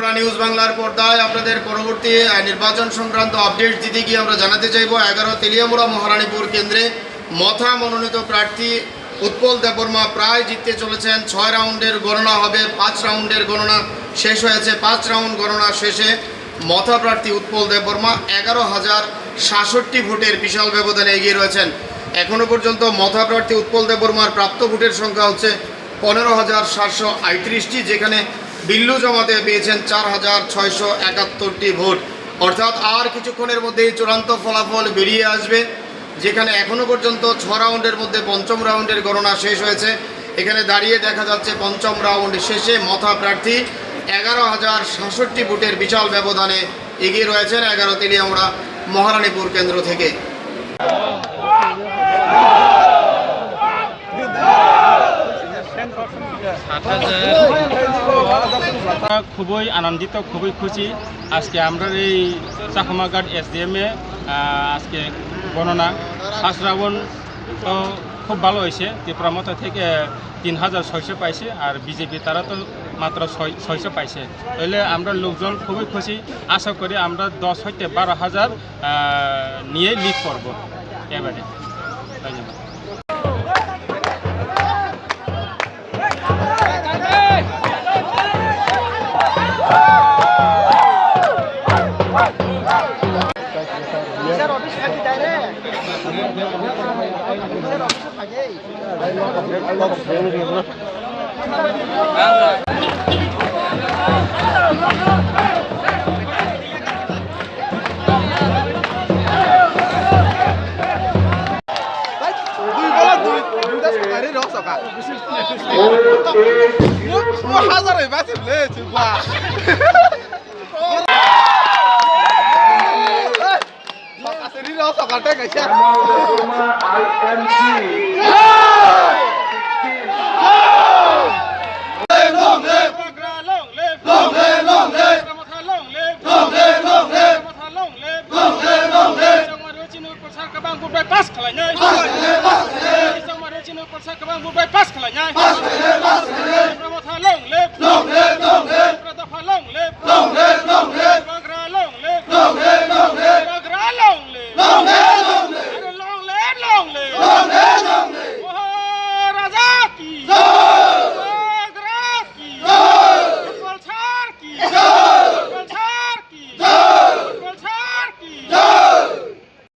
Teliamura news বাংলার পর্দায় আপনাদের পরবর্তী নির্বাচন সংক্রান্ত আপডেট দিতে গিয়ে আমরা জানাতে চাইব 11 তেলিয়ামুড়া মহারানীপুর কেন্দ্রে মথা মনোনীত প্রার্থী উৎপল দেববর্মা প্রায় জিততে চলেছেন। 6 রাউন্ডের গণনা হবে, 5 রাউন্ডের গণনা শেষ হয়েছে। 5 রাউন্ড গণনা শেষে মথা প্রার্থী উৎপল দেববর্মা 11,066 ভোটের বিশাল ব্যবধানে এগিয়ে রয়েছেন। এখনও পর্যন্ত মথা প্রার্থী উৎপল দেববর্মার প্রাপ্ত ভোটের সংখ্যা হচ্ছে 15,738টি, যেখানে বিল্লু জমাতে পেয়েছেন 4,671টি ভোট। অর্থাৎ আর কিছুক্ষণের মধ্যেই চূড়ান্ত ফলাফল বেরিয়ে আসবে, যেখানে এখনও পর্যন্ত 6 রাউন্ডের মধ্যে পঞ্চম রাউন্ডের গণনা শেষ হয়েছে। এখানে দাঁড়িয়ে দেখা যাচ্ছে পঞ্চম রাউন্ড শেষে মথা প্রার্থী 11,066 ভোটের বিশাল ব্যবধানে এগিয়ে রয়েছেন 11 তেলিয়ামুড়া মহারানীপুর কেন্দ্র থেকে। খুবই আনন্দিত, খুবই খুশি। আজকে আমরা এই চাকমাঘাট SDM-এ আজকে গণনা ফার্স্ট রাউন্ড তো খুব ভালো হয়েছে। ত্রিপুরা মতো থেকে 3,600 পাইছে, আর বিজেপি তারা তো মাত্র 600 পাইছে। তাহলে আমরা লোকজন খুবই খুশি। আশা করি আমরা 10 হইতে 12,000 নিয়ে লিড করব এবারে। ধন্যবাদ। Long live!